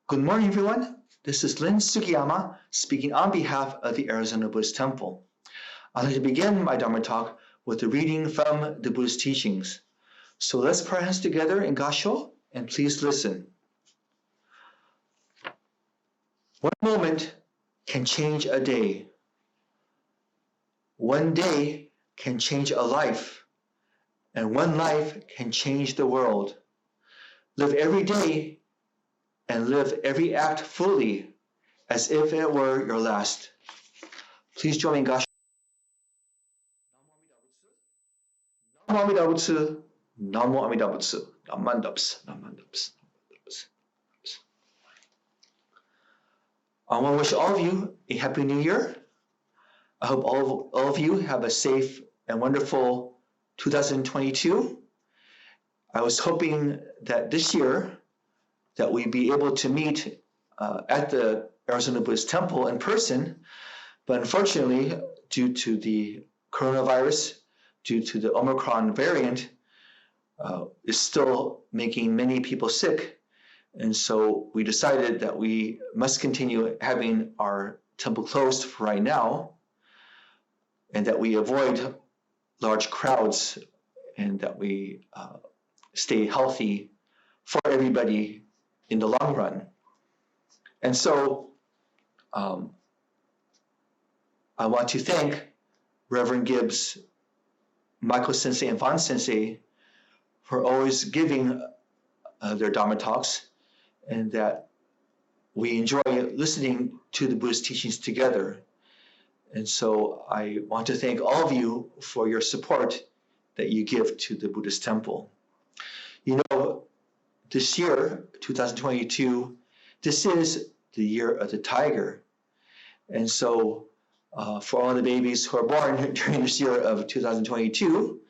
Good morning, everyone. This is Lynn speaking on behalf of the Arizona Buddhist Temple. I'd like to begin my Dharma talk with a reading from the Buddhist teachings. So let's put our hands together in Gassho and please listen. One moment can change a day. One day can change a life, and one life can change the world. Live every day and live every act fully as if it were your last. Please join me in Gassho. Namo Amida Butsu, Namo Amida Butsu, Namandabs, Namandabs. I want to wish all of you a Happy New Year. I hope all of you have a safe and wonderful 2022. I was hoping that this year that we'd be able to meet at the Arizona Buddhist Temple in person, but unfortunately, due to the coronavirus, due to the Omicron variant, is still making many people sick. And so we decided that we must continue having our temple closed for right now, and that we avoid large crowds, and that we stay healthy for everybody in the long run. And so I want to thank Reverend Gibbs, Michael Sensei, and Von Sensei for always giving their Dharma talks, and that we enjoy listening to the Buddhist teachings together. And so I want to thank all of you for your support that you give to the Buddhist temple. You know, this year, 2022, this is the year of the tiger. And so for all the babies who are born during this year of 2022,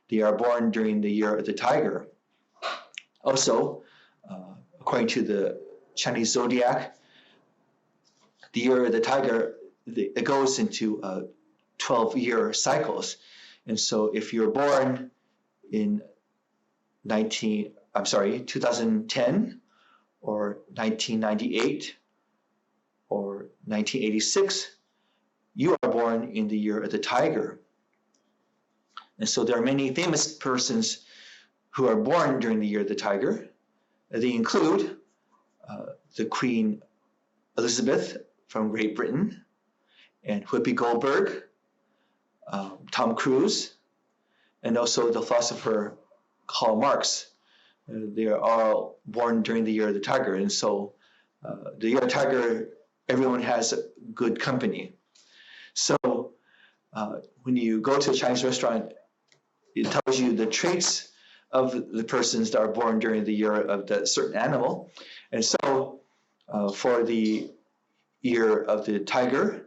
they are born during the year of the tiger. Also, according to the Chinese zodiac, the year of the tiger, it goes into 12-year cycles. And so if you're born in 2010 or 1998 or 1986, you are born in the year of the tiger. And so there are many famous persons who are born during the year of the tiger. They include the Queen Elizabeth from Great Britain, and Whoopi Goldberg, Tom Cruise, and also the philosopher Karl Marx. They are all born during the year of the tiger. And so the year of the tiger, everyone has good company. So when you go to a Chinese restaurant, it tells you the traits of the persons that are born during the year of that certain animal. And so for the year of the tiger,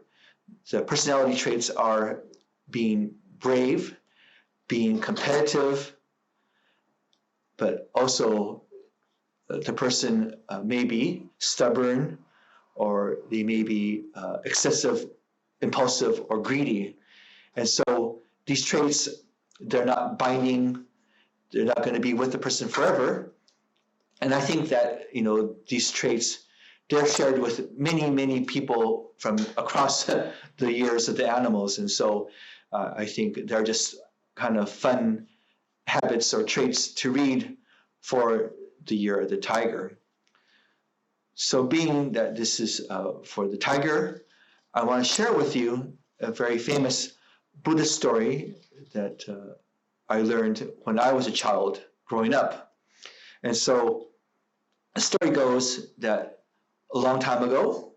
the personality traits are being brave, being competitive, but also the person may be stubborn, or they may be excessive, impulsive, or greedy. And so these traits, they're not binding, they're not going to be with the person forever. And I think that, these traits, they're shared with many, many people from across the years of the animals. And so I think they're just kind of fun habits or traits to read for the year of the tiger. So being that this is for the tiger, I want to share with you a very famous Buddhist story that I learned when I was a child growing up. And so the story goes that a long time ago,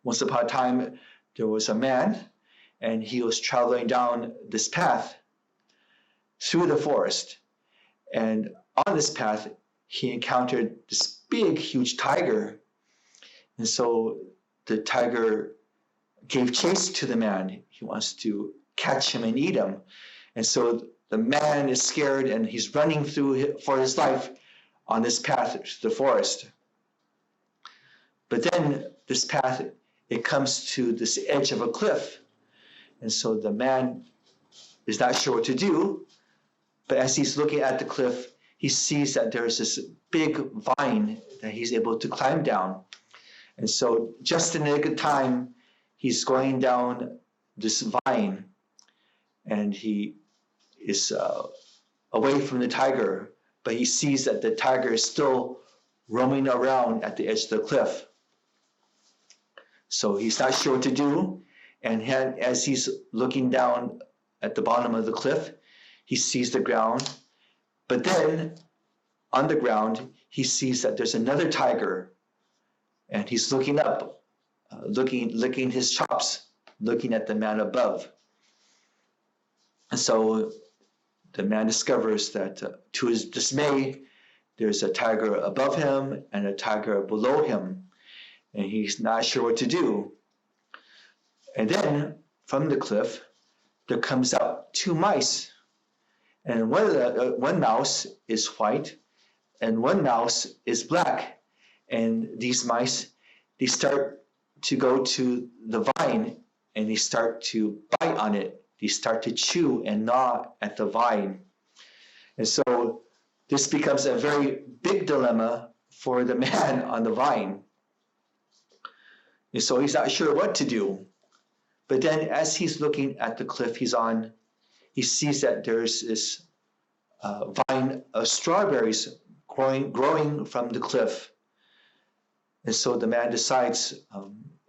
once upon a time, there was a man, and he was traveling down this path through the forest. And on this path, he encountered this big, huge tiger. And so the tiger gave chase to the man. He wants to catch him and eat him. And so the man is scared, and he's running through for his life on this path to the forest. But then this path, it comes to this edge of a cliff. And so the man is not sure what to do, but as he's looking at the cliff, he sees that there's this big vine that he's able to climb down. And so just in a good time, he's going down this vine, and he is away from the tiger, but he sees that the tiger is still roaming around at the edge of the cliff. So he's not sure what to do, and as he's looking down at the bottom of the cliff, he sees the ground, but then on the ground, he sees that there's another tiger, and he's looking up, licking his chops, looking at the man above. And so the man discovers that, to his dismay, there's a tiger above him and a tiger below him, and he's not sure what to do. And then from the cliff, there comes out two mice, and one mouse is white, and one mouse is black. And these mice, they start to go to the vine, and they start to bite on it. They start to chew and gnaw at the vine. And so this becomes a very big dilemma for the man on the vine. And so he's not sure what to do. But then as he's looking at the cliff he's on, he sees that there's this vine of strawberries growing from the cliff. And so the man decides,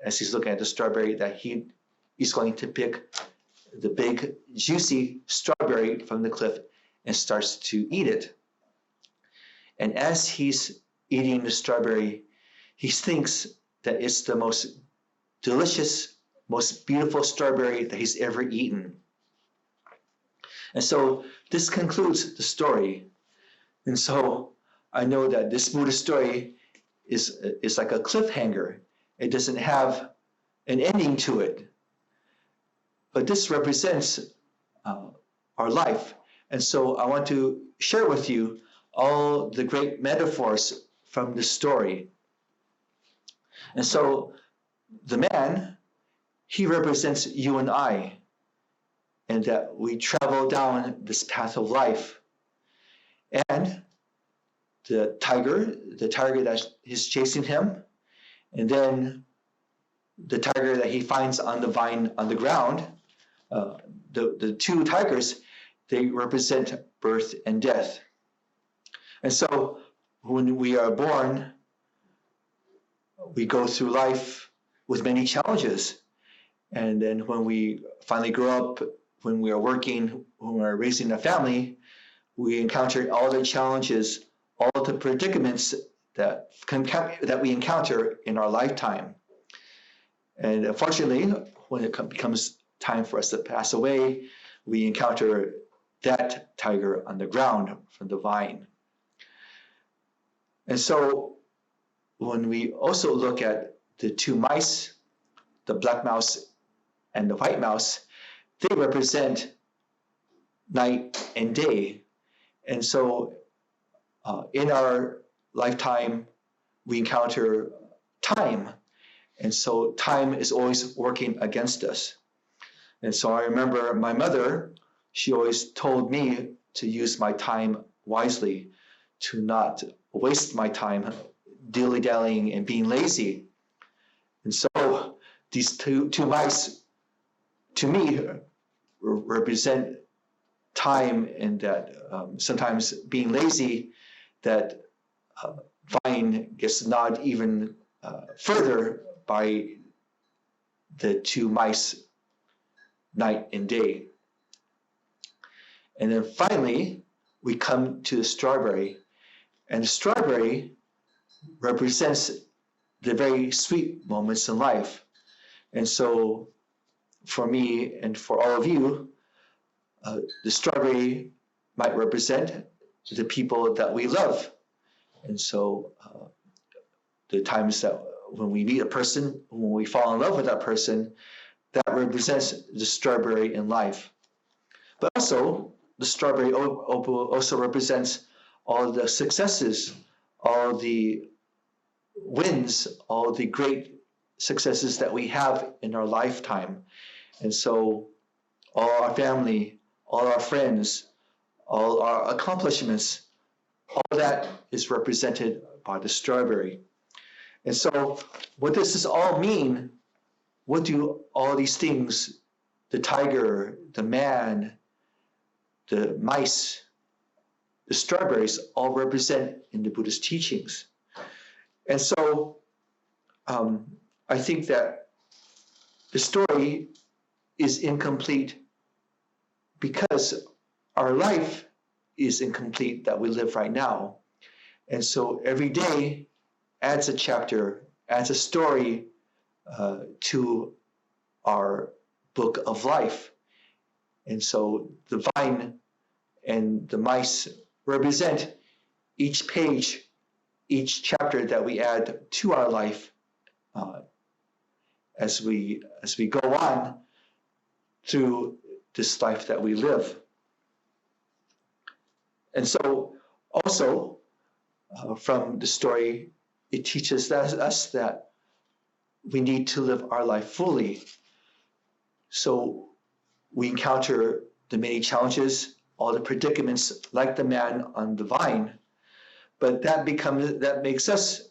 as he's looking at the strawberry, that he's going to pick the big, juicy strawberry from the cliff and starts to eat it. And as he's eating the strawberry, he thinks that it's the most delicious, most beautiful strawberry that he's ever eaten. And so this concludes the story. And so I know that this Buddhist story is like a cliffhanger. It doesn't have an ending to it. But this represents our life. And so I want to share with you all the great metaphors from this story. And so the man, he represents you and I, and that we travel down this path of life. And the tiger that is chasing him, and then the tiger that he finds on the vine on the ground, the two tigers, they represent birth and death. And so when we are born, we go through life with many challenges. And then when we finally grow up, when we are working, when we're raising a family, we encounter all the challenges, all the predicaments that we encounter in our lifetime. And unfortunately, when it becomes time for us to pass away, we encounter that tiger on the ground from the vine. And so when we also look at the two mice, the black mouse and the white mouse, they represent night and day. And so in our lifetime, we encounter time. And so time is always working against us. And so I remember my mother, she always told me to use my time wisely, to not waste my time dilly-dallying and being lazy. And so these two mice, to me, represent time, and that sometimes being lazy, that vine gets gnawed even further by the two mice, night and day. And then finally, we come to the strawberry. And the strawberry represents the very sweet moments in life. And so for me and for all of you, the strawberry might represent the people that we love. And so the times that when we meet a person, when we fall in love with that person, that represents the strawberry in life. But also, the strawberry also represents all the successes, all the wins, all the great successes that we have in our lifetime. And so all our family, all our friends, all our accomplishments, all that is represented by the strawberry. And so what does this all mean? What do all these things, the tiger, the man, the mice, the strawberries, all represent in the Buddhist teachings? And so I think that the story is incomplete because our life is incomplete that we live right now. And so every day adds a chapter, adds a story to our book of life. And so the vine and the mice represent each page, each chapter that we add to our life as we go on through this life that we live. And so also from the story, it teaches us that we need to live our life fully. So we encounter the many challenges, all the predicaments, like the man on the vine, but that makes us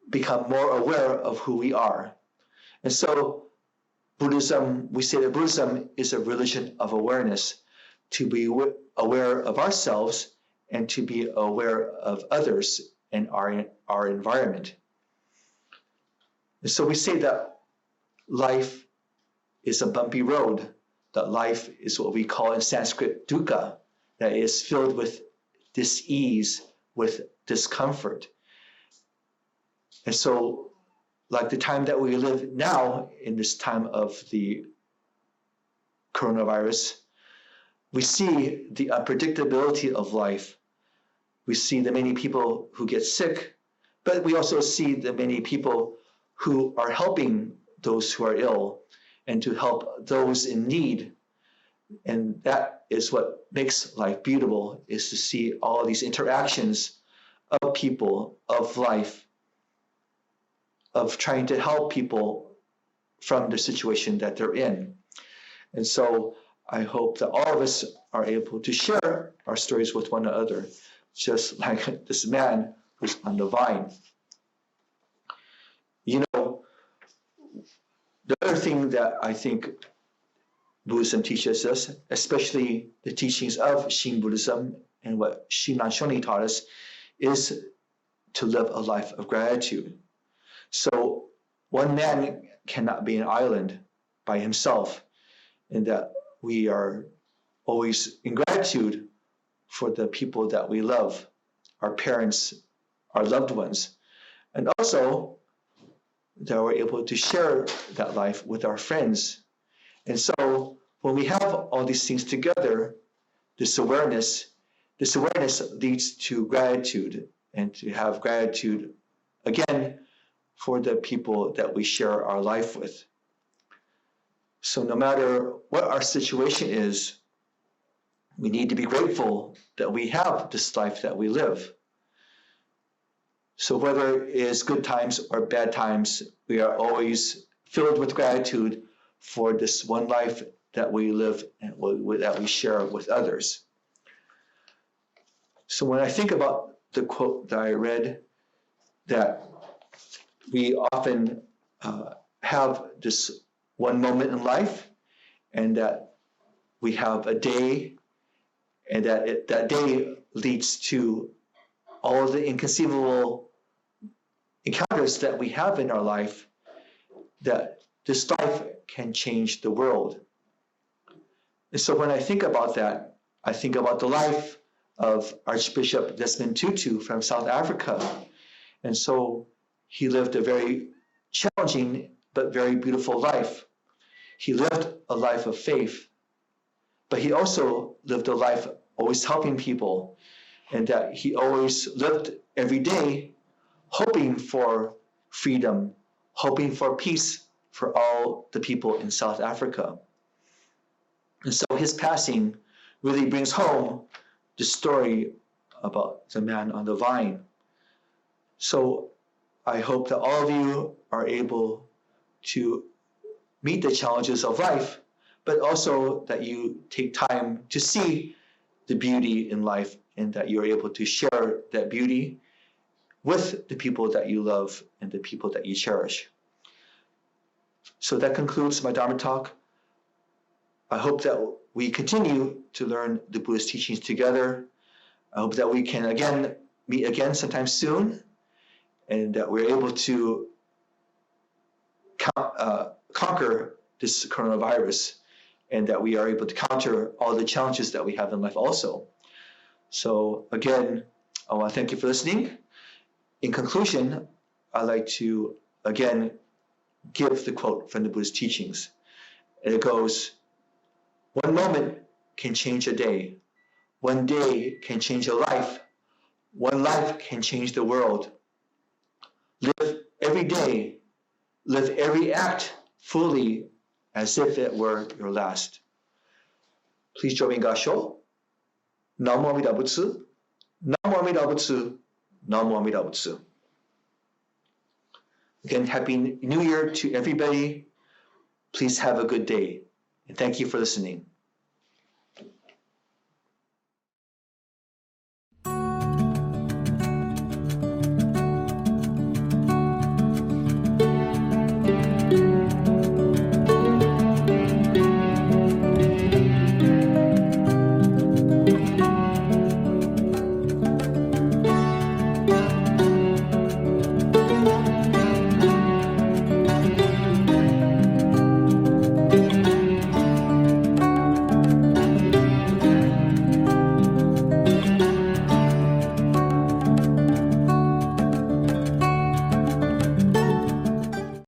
become more aware of who we are. And so Buddhism, we say that Buddhism is a religion of awareness, to be aware of ourselves and to be aware of others and our environment. And so we say that life is a bumpy road, that life is what we call in Sanskrit dukkha, that is filled with dis-ease, with discomfort. And so, like the time that we live now, in this time of the coronavirus, we see the unpredictability of life. We see the many people who get sick, but we also see the many people who are helping those who are ill and to help those in need. And that is what makes life beautiful, is to see all these interactions of people, of life, of trying to help people from the situation that they're in. And so I hope that all of us are able to share our stories with one another, just like this man who's on the vine. You know, the other thing that I think Buddhism teaches us, especially the teachings of Shin Buddhism and what Shinran Shonin taught us, is to live a life of gratitude. So one man cannot be an island by himself, and that we are always in gratitude for the people that we love, our parents, our loved ones, and also that we're able to share that life with our friends. And so when we have all these things together, this awareness leads to gratitude, and to have gratitude again for the people that we share our life with. So no matter what our situation is, we need to be grateful that we have this life that we live. So whether it is good times or bad times, we are always filled with gratitude for this one life that we live and that we share with others. So when I think about the quote that I read, that we often have this one moment in life, and that we have a day, and that day leads to all the inconceivable encounters that we have in our life, that this life can change the world. And so when I think about that, I think about the life of Archbishop Desmond Tutu from South Africa. And so he lived a very challenging but very beautiful life. He lived a life of faith, but he also lived a life always helping people, and that he always lived every day hoping for freedom, hoping for peace for all the people in South Africa. And so his passing really brings home the story about the man on the vine. So I hope that all of you are able to meet the challenges of life, but also that you take time to see the beauty in life, and that you're able to share that beauty with the people that you love and the people that you cherish. So that concludes my Dharma talk. I hope that we continue to learn the Buddhist teachings together. I hope that we can again meet again sometime soon, and that we're able to conquer this coronavirus, and that we are able to counter all the challenges that we have in life also. So again, I want to thank you for listening. In conclusion, I'd like to again give the quote from the Buddhist teachings. And it goes, "One moment can change a day. One day can change a life. One life can change the world. Live every day, live every act fully as if it were your last." Please join me in Gasho. Namo Amida Butsu. Namo Amida Butsu. Namo Amida Butsu. Again, Happy New Year to everybody. Please have a good day. And thank you for listening.